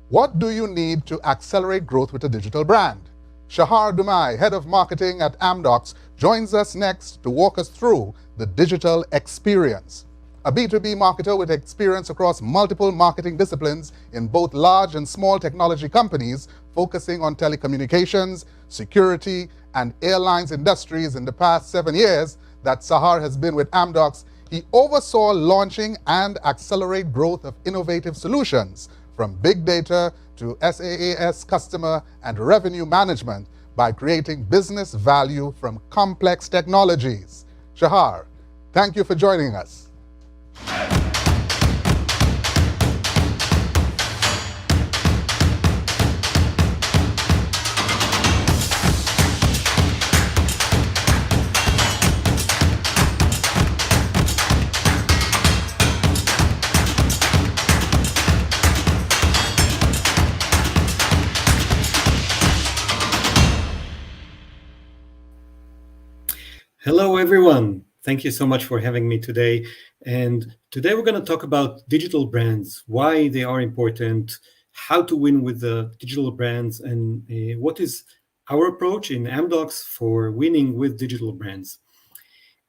What do you need to accelerate growth with a digital brand? Shahar Dumai, Head of Marketing at Amdocs, joins us next to walk us through the digital experience. A B2B marketer with experience across multiple marketing disciplines in both large and small technology companies, focusing on telecommunications, security, and airlines industries in the past 7 years that Sahar has been with Amdocs, he oversaw launching and accelerate growth of innovative solutions from big data to SaaS customer and revenue management by creating business value from complex technologies. Shahar, thank you for joining us. Hello, everyone. Thank you so much for having me today. And today we're going to talk about digital brands, why they are important, how to win with the digital brands, and what is our approach in Amdocs for winning with digital brands.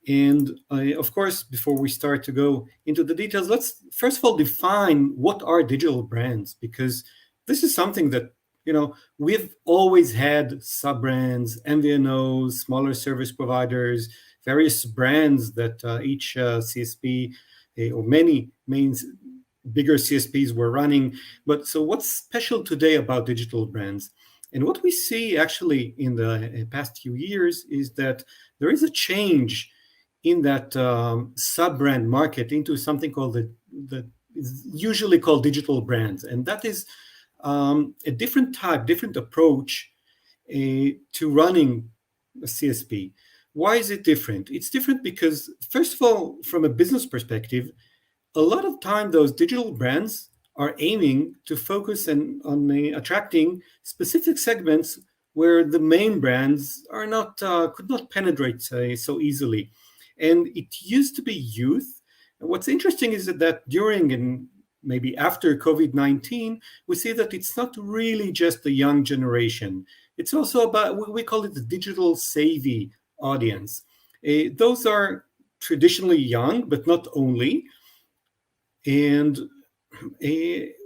And of course, before we start to go into the details, let's first of all define what are digital brands, because this is something that we've always had sub-brands, MVNOs, smaller service providers, various brands that each CSP or many bigger CSPs were running. But so what's special today about digital brands? And what we see actually in the past few years is that there is a change in that sub-brand market into something called the usually called digital brands. And that is a different approach to running a CSP. Why is it different? It's different because, first of all, from a business perspective, a lot of time those digital brands are aiming to focus on attracting specific segments where the main brands are not could not penetrate so easily. And it used to be youth. And what's interesting is that during and maybe after COVID-19, we see that it's not really just the young generation. It's also about, we call it the digital savvy audience. Those are traditionally young, but not only, and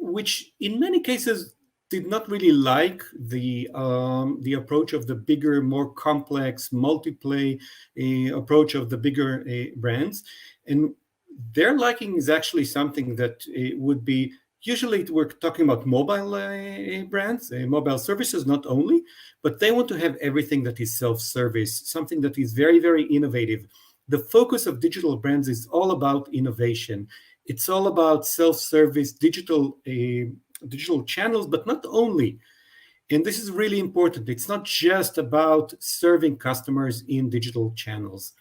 which in many cases did not really like the approach of the bigger, more complex, multi-play approach of the bigger brands. And their liking is actually something that would be, usually we're talking about mobile brands, mobile services not only, but they want to have everything that is self-service, something that is very, very innovative. The focus of digital brands is all about innovation. It's all about self-service, digital channels, but not only. And this is really important. It's not just about serving customers in digital channels.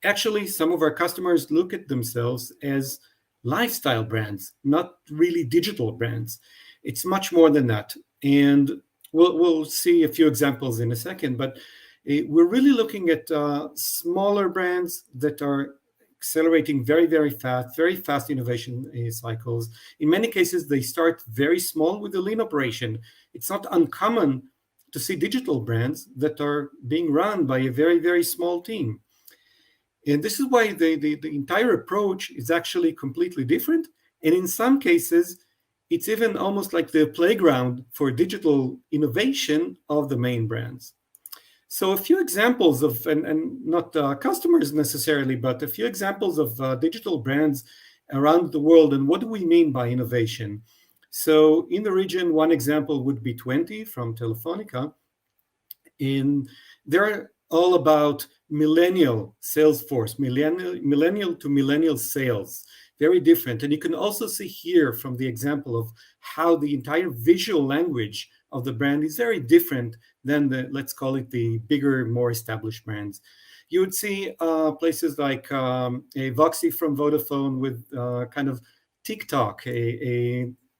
Actually, some of our customers look at themselves as lifestyle brands, not really digital brands. It's much more than that. And we'll see a few examples in a second, but we're really looking at smaller brands that are accelerating very, very fast innovation cycles. In many cases, they start very small with a lean operation. It's not uncommon to see digital brands that are being run by a very, very small team. And this is why the entire approach is actually completely different. And in some cases, it's even almost like the playground for digital innovation of the main brands. So a few examples of, and not customers necessarily, but a few examples of digital brands around the world. And what do we mean by innovation? So in the region, one example would be 20 from Telefonica. They're all about millennial sales force, millennial to millennial sales, very different. And you can also see here from the example of how the entire visual language of the brand is very different than let's call it the bigger, more established brands. You would see places like a Voxy from Vodafone with kind of TikTok,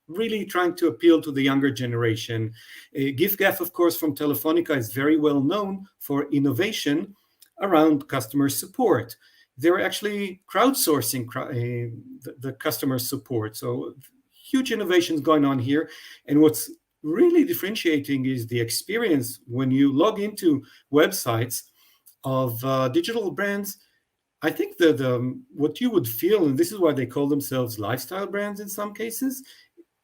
really trying to appeal to the younger generation. GiffGaff, of course, from Telefonica is very well known for innovation around customer support. They're actually crowdsourcing the customer support. So huge innovations going on here. And what's really differentiating is the experience when you log into websites of digital brands. I think that what you would feel, and this is why they call themselves lifestyle brands in some cases,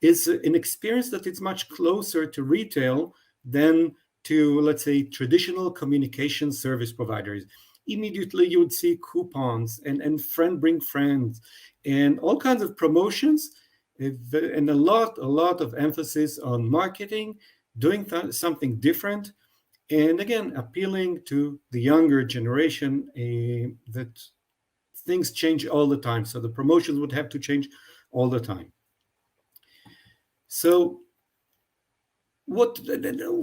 is an experience that is much closer to retail than to, let's say, traditional communication service providers. Immediately you would see coupons and friend bring friends and all kinds of promotions, and a lot of emphasis on marketing, doing something different, and again appealing to the younger generation, that things change all the time, so the promotions would have to change all the time. So what,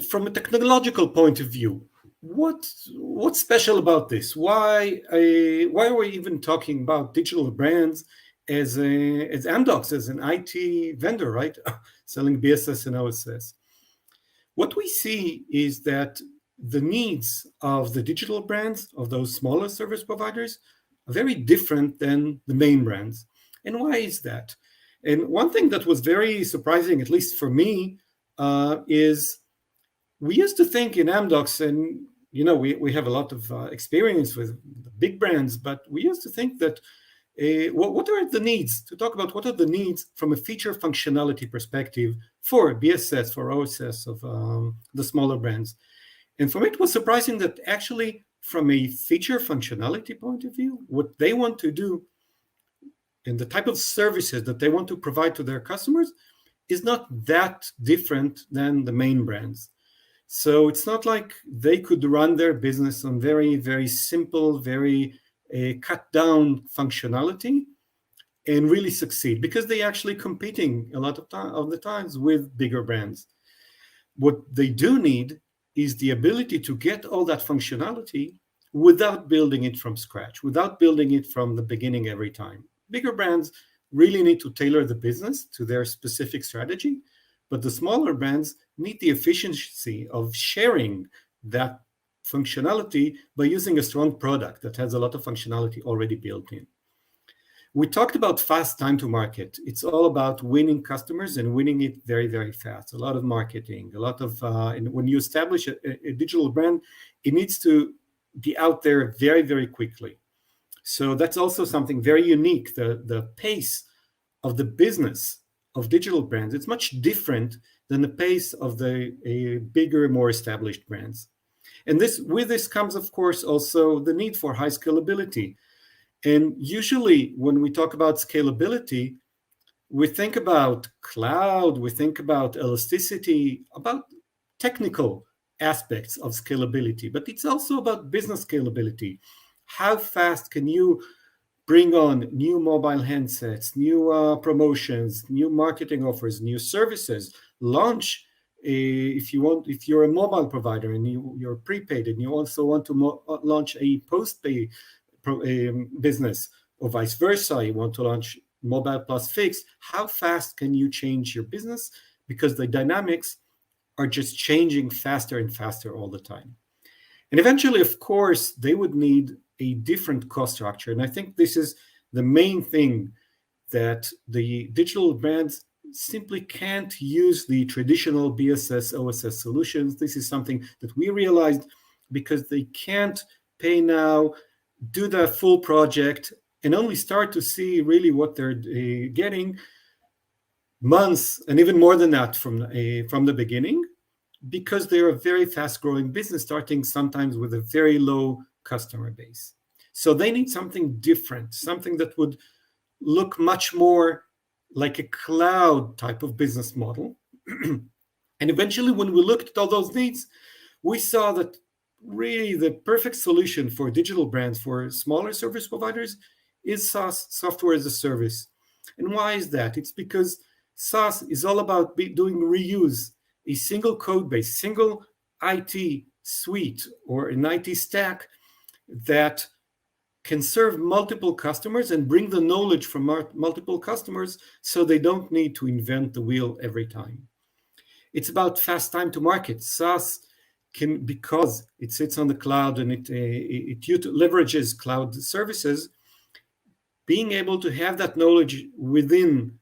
from a technological point of view, what's special about this? Why are we even talking about digital brands as Amdocs, as an IT vendor, right? Selling BSS and OSS. What we see is that the needs of the digital brands, of those smaller service providers, are very different than the main brands. And why is that? And one thing that was very surprising, at least for me, is we used to think in Amdocs, and we have a lot of experience with the big brands, but we used to think that what are the needs, to talk about what are the needs from a feature functionality perspective for BSS, for OSS of the smaller brands. And for me, it was surprising that actually from a feature functionality point of view, what they want to do and the type of services that they want to provide to their customers is not that different than the main brands. So it's not like they could run their business on very, very simple, very cut down functionality and really succeed, because they actually competing a lot of the times with bigger brands. What they do need is the ability to get all that functionality without building it from scratch, without building it from the beginning every time. Bigger brands really need to tailor the business to their specific strategy, but the smaller brands need the efficiency of sharing that functionality by using a strong product that has a lot of functionality already built in. We talked about fast time to market. It's all about winning customers and winning it very, very fast. A lot of marketing, a lot of, and when you establish a digital brand, it needs to be out there very, very quickly. So that's also something very unique. The pace of the business of digital brands, it's much different than the pace of the bigger, more established brands. And with this comes, of course, also the need for high scalability. And usually when we talk about scalability, we think about cloud, we think about elasticity, about technical aspects of scalability, but it's also about business scalability. How fast can you bring on new mobile handsets, new promotions, new marketing offers, new services, launch if you're a mobile provider and you're prepaid and you also want to launch a postpaid business, or vice versa, you want to launch mobile plus fixed, how fast can you change your business? Because the dynamics are just changing faster and faster all the time. And eventually, of course, they would need a different cost structure. And I think this is the main thing, that the digital brands simply can't use the traditional BSS, OSS solutions. This is something that we realized, because they can't pay now, do the full project, and only start to see really what they're getting months and even more than that from the beginning, because they're a very fast-growing business, starting sometimes with a very low customer base. So they need something different, something that would look much more like a cloud type of business model. And eventually, when we looked at all those needs, we saw that really the perfect solution for digital brands, for smaller service providers, is SaaS, software as a service. And why is that? It's because SaaS is all about doing reuse, a single code base, single IT suite or an IT stack that can serve multiple customers and bring the knowledge from multiple customers, so they don't need to invent the wheel every time. It's about fast time to market. SaaS can, because it sits on the cloud and it leverages cloud services, being able to have that knowledge within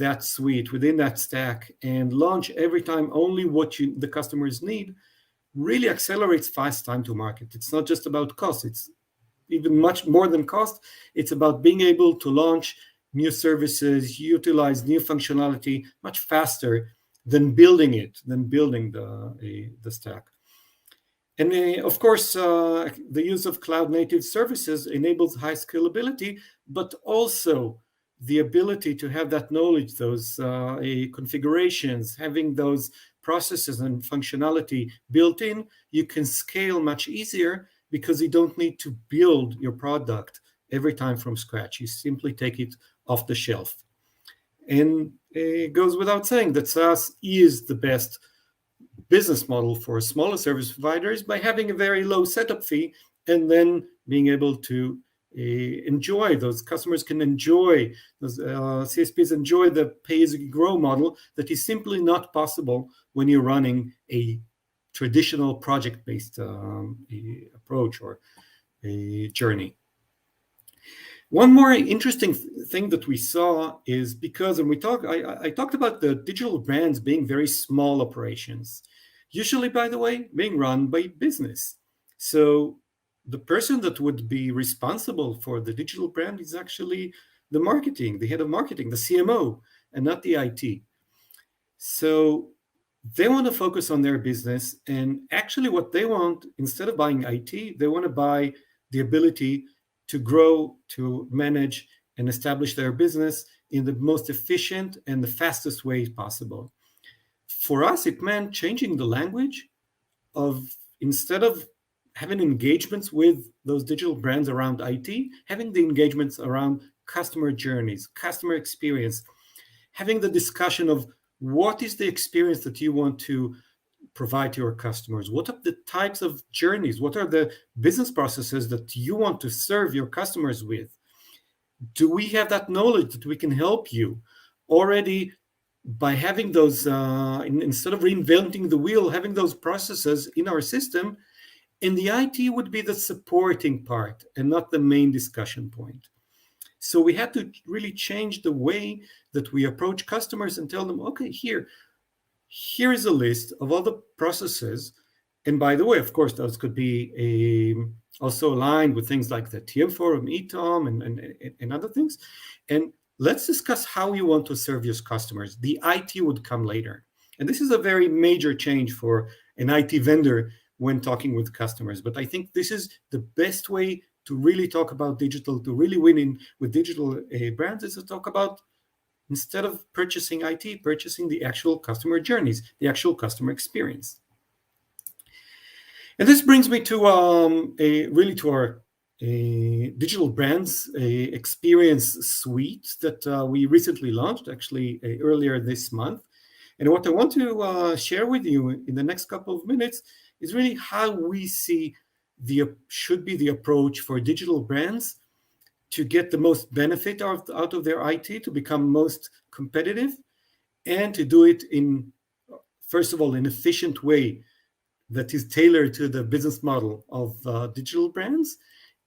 that suite, within that stack, and launch every time only what the customers need, really accelerates fast time to market. It's not just about cost. It's even much more than cost. It's about being able to launch new services, utilize new functionality much faster than building the stack. And of course, the use of cloud native services enables high scalability, but also the ability to have that knowledge, those configurations, having those processes and functionality built in, you can scale much easier because you don't need to build your product every time from scratch. You simply take it off the shelf. And it goes without saying that SaaS is the best business model for smaller service providers by having a very low setup fee and then being able to enjoy, those customers can enjoy, those CSPs enjoy the pay-as-you-grow model that is simply not possible when you're running a traditional project-based approach or a journey. One more interesting thing that we saw is because, and I talked about the digital brands being very small operations, usually, by the way, being run by business. So the person that would be responsible for the digital brand is actually the head of marketing, the CMO, and not the IT. So they want to focus on their business, and actually what they want, instead of buying IT, they want to buy the ability to grow, to manage, and establish their business in the most efficient and the fastest way possible. For us, it meant changing the language of, instead of having engagements with those digital brands around IT, having the engagements around customer journeys, customer experience, having the discussion of what is the experience that you want to provide to your customers? What are the types of journeys? What are the business processes that you want to serve your customers with? Do we have that knowledge that we can help you already by having those, instead of reinventing the wheel, having those processes in our system? And the IT would be the supporting part and not the main discussion point. So we had to really change the way that we approach customers and tell them, okay, here is a list of all the processes. And by the way, of course, those could be also aligned with things like the TM Forum, ETOM, and other things. And let's discuss how you want to serve your customers. The IT would come later. And this is a very major change for an IT vendor when talking with customers. But I think this is the best way to really talk about digital, to really win with digital brands, is to talk about, instead of purchasing IT, purchasing the actual customer journeys, the actual customer experience. And this brings me to our digital brands experience suite that we recently launched, actually earlier this month. And what I want to share with you in the next couple of minutes is really how we see should be the approach for digital brands to get the most benefit out of their IT, to become most competitive, and to do it in, first of all, an efficient way that is tailored to the business model of digital brands,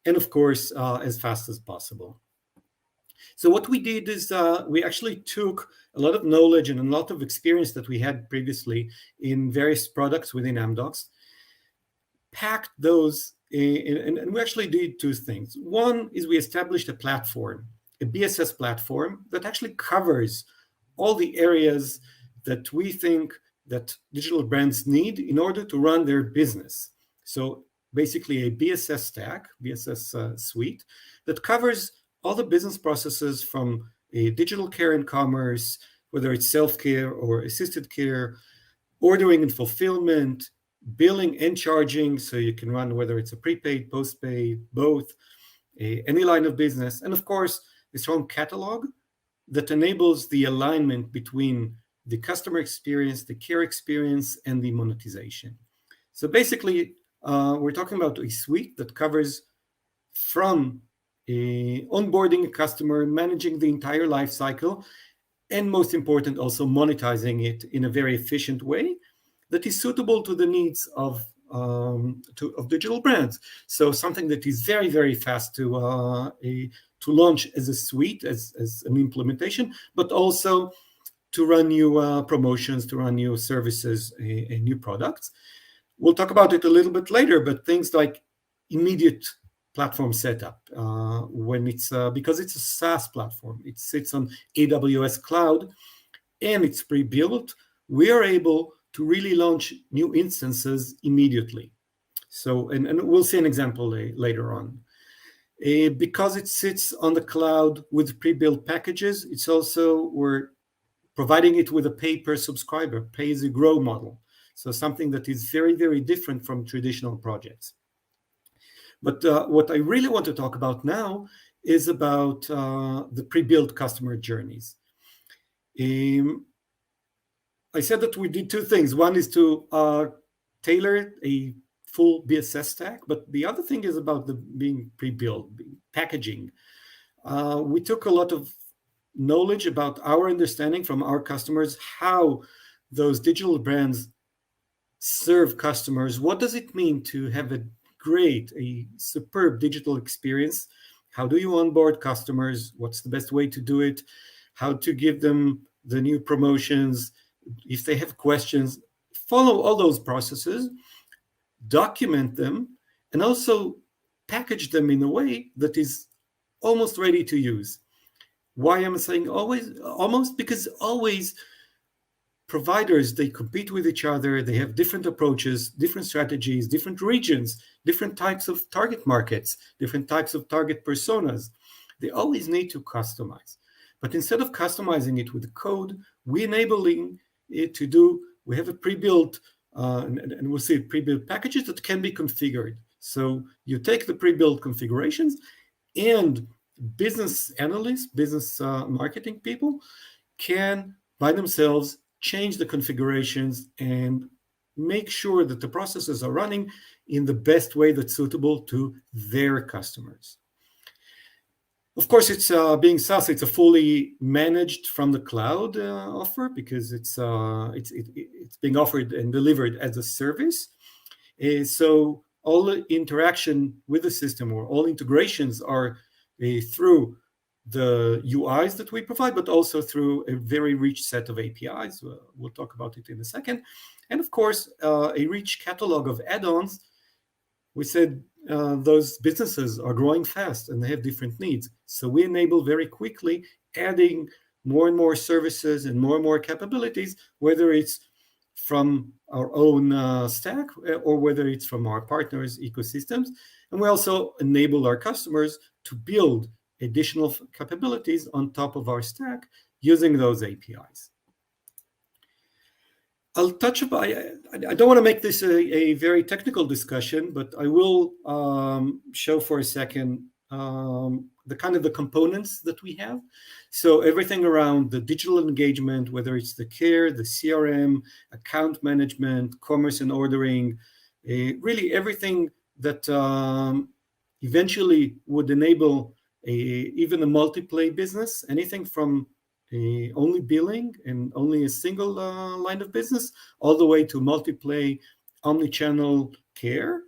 and of course, as fast as possible. So what we did is we actually took a lot of knowledge and a lot of experience that we had previously in various products within Amdocs, packed those, and we actually did two things. One is we established a platform, a BSS platform that actually covers all the areas that we think that digital brands need in order to run their business. So basically a BSS stack, BSS suite, that covers all the business processes from a digital care and commerce, whether it's self-care or assisted care, ordering and fulfillment, billing and charging, so you can run whether it's a prepaid, postpaid, both, any line of business, and of course, a strong catalog that enables the alignment between the customer experience, the care experience, and the monetization. So basically, we're talking about a suite that covers from onboarding a customer, managing the entire life cycle, and most important, also monetizing it in a very efficient way that is suitable to the needs of digital brands. So something that is very, very fast to to launch as a suite, as an implementation, but also to run new promotions, to run new services and new products. We'll talk about it a little bit later, but things like immediate platform setup, when it's because it's a SaaS platform, it sits on AWS cloud and it's pre-built, we are able to really launch new instances immediately. So, and we'll see an example later on. Because it sits on the cloud with pre-built packages, it's also, we're providing it with a pay-per-subscriber, pay-as-you-grow model. So something that is very, very different from traditional projects. But what I really want to talk about now is about the pre-built customer journeys. I said that we did two things. One is to tailor a full BSS stack, but the other thing is about the being pre-built, packaging. We took a lot of knowledge about our understanding from our customers, how those digital brands serve customers. What does it mean to have a superb digital experience? How do you onboard customers? What's the best way to do it? How to give them the new promotions? If they have questions, follow all those processes, document them, and also package them in a way that is almost ready to use. Why am I saying always? Almost because always providers, they compete with each other, they have different approaches, different strategies, different regions, different types of target markets, different types of target personas. They always need to customize. But instead of customizing it with code, we're enabling it to do, we have a pre-built, and we'll see pre-built packages that can be configured. So you take the pre-built configurations, and business analysts, business marketing people can by themselves change the configurations and make sure that the processes are running in the best way that's suitable to their customers. Of course, it's being SaaS, it's a fully managed from the cloud offer, because it's being offered and delivered as a service. So all the interaction with the system, or all integrations, are through the UIs that we provide, but also through a very rich set of APIs. We'll talk about it in a second. And of course, a rich catalog of add-ons. We said those businesses are growing fast and they have different needs. So we enable very quickly adding more and more services and more capabilities, whether it's from our own stack or whether it's from our partners' ecosystems. And we also enable our customers to build additional capabilities on top of our stack using those APIs. I'll touch upon, I don't want to make this a very technical discussion, but I will show for a second the kind of the components that we have. So everything around the digital engagement, whether it's the care, the CRM, account management, commerce and ordering, really everything that eventually would enable even a multi-play business, anything from only billing and only a single line of business, all the way to multi-play omni-channel care.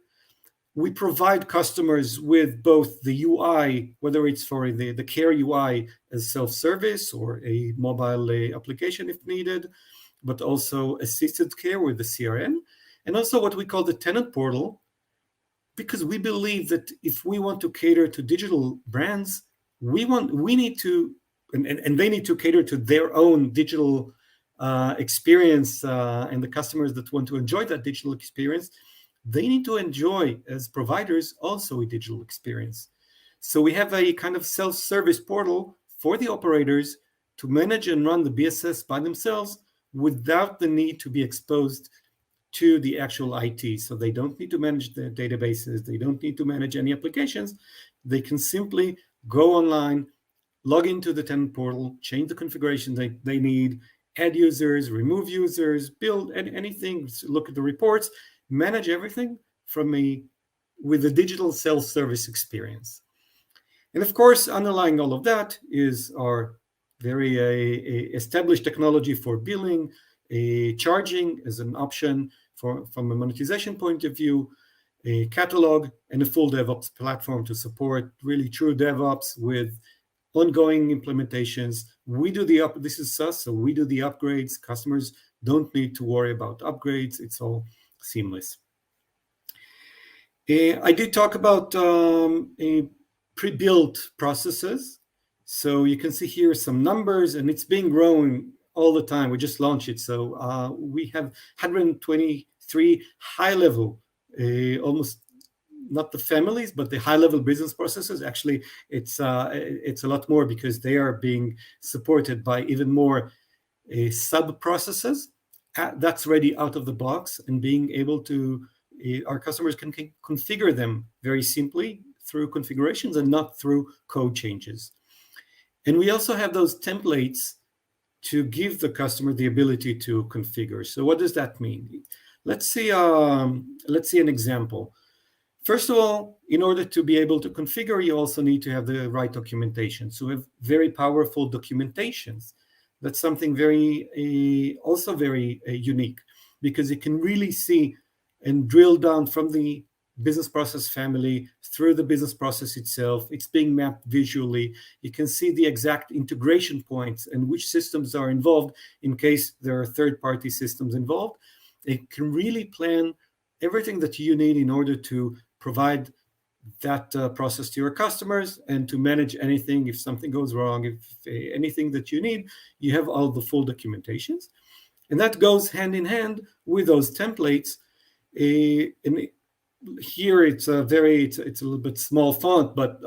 We provide customers with both the UI, whether it's for the care UI as self-service or a mobile application if needed, but also assisted care with the CRM, and also what we call the tenant portal, because we believe that if we want to cater to digital brands, we need to, and they need to cater to their own digital experience, and the customers that want to enjoy that digital experience, they need to enjoy, as providers, also a digital experience. So we have a kind of self-service portal for the operators to manage and run the BSS by themselves without the need to be exposed to the actual IT. So they don't need to manage the databases. They don't need to manage any applications. They can simply go online, log into the tenant portal, change the configuration they need, add users, remove users, build anything, look at the reports, manage everything with a digital self-service experience. And of course, underlying all of that is our very established technology for billing, charging as an option from a monetization point of view, a catalog, and a full DevOps platform to support really true DevOps with ongoing implementations. We do this is SaaS, so we do the upgrades. Customers don't need to worry about upgrades. It's all seamless. I did talk about pre-built processes. So you can see here some numbers, and it's being grown all the time. We just launched it. So we have 123 high-level, almost not the families, but the high-level business processes. Actually, it's a lot more because they are being supported by even more sub-processes. That's ready out of the box, and being able to, our customers can configure them very simply through configurations and not through code changes. And we also have those templates to give the customer the ability to configure. So what does that mean? Let's see an example. First of all, in order to be able to configure, you also need to have the right documentation. So we have very powerful documentations. That's something also very unique, because you can really see and drill down from the business process family through the business process itself. It's being mapped visually. You can see the exact integration points and which systems are involved in case there are third-party systems involved. It can really plan everything that you need in order to provide that process to your customers and to manage anything. If something goes wrong, if anything that you need, you have all the full documentations. And that goes hand in hand with those templates. And here it's a little bit small font, but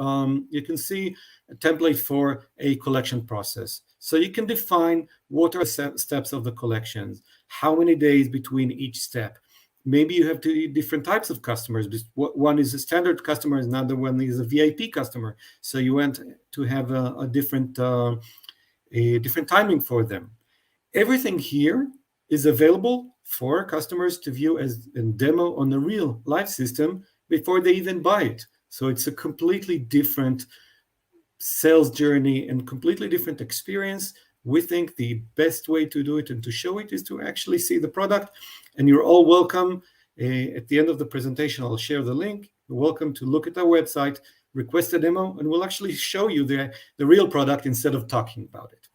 you can see a template for a collection process. So you can define what are the steps of the collections, how many days between each step. Maybe you have two different types of customers. One is a standard customer, another one is a VIP customer. So you want to have a different timing for them. Everything here is available for customers to view as a demo on a real live system before they even buy it. So it's a completely different sales journey and completely different experience. We think the best way to do it and to show it is to actually see the product. And you're all welcome. At the end of the presentation, I'll share the link. You're welcome to look at our website, request a demo, and we'll actually show you the real product instead of talking about it.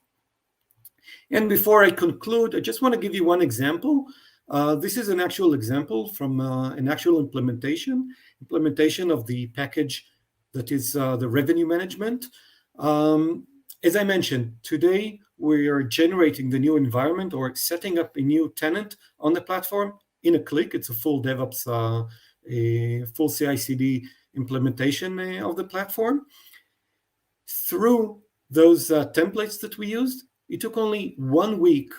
And before I conclude, I just want to give you one example. This is an actual example from an actual implementation of the package that is the revenue management. As I mentioned, today we are generating the new environment or setting up a new tenant on the platform in a click. It's a full DevOps, full CI/CD implementation of the platform. Through those templates that we used, it took only 1 week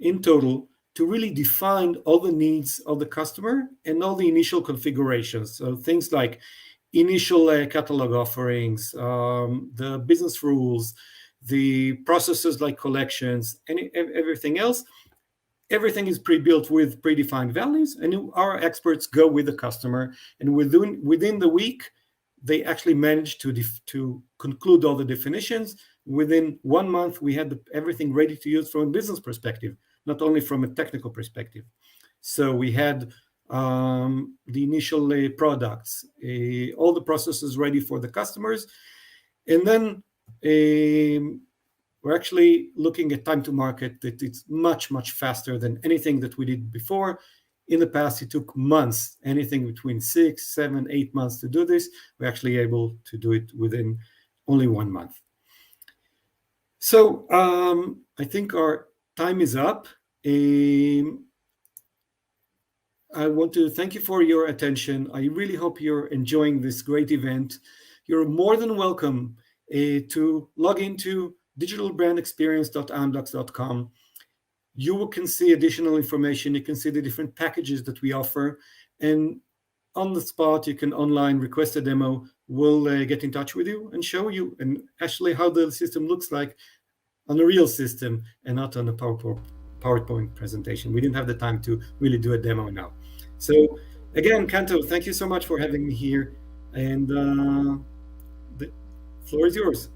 in total to really define all the needs of the customer and all the initial configurations. So things like initial catalog offerings, the business rules, the processes like collections, and everything else. Everything is pre-built with predefined values, and our experts go with the customer. And within the week, they actually managed to conclude all the definitions. Within 1 month, we had everything ready to use from a business perspective, not only from a technical perspective. So we had the initial products, all the processes ready for the customers. And then we're actually looking at time to market that it's much, much faster than anything that we did before. In the past, it took months, anything between 6, 7, 8 months to do this. We're actually able to do it within only 1 month. So I think our time is up. I want to thank you for your attention. I really hope you're enjoying this great event. You're more than welcome to log into digitalbrandexperience.amdocs.com. You can see additional information. You can see the different packages that we offer. And on the spot, you can online request a demo. We'll get in touch with you and show you and actually how the system looks like on a real system and not on a PowerPoint presentation. We didn't have the time to really do a demo now. So again, CANTO, thank you so much for having me here. And the floor is yours.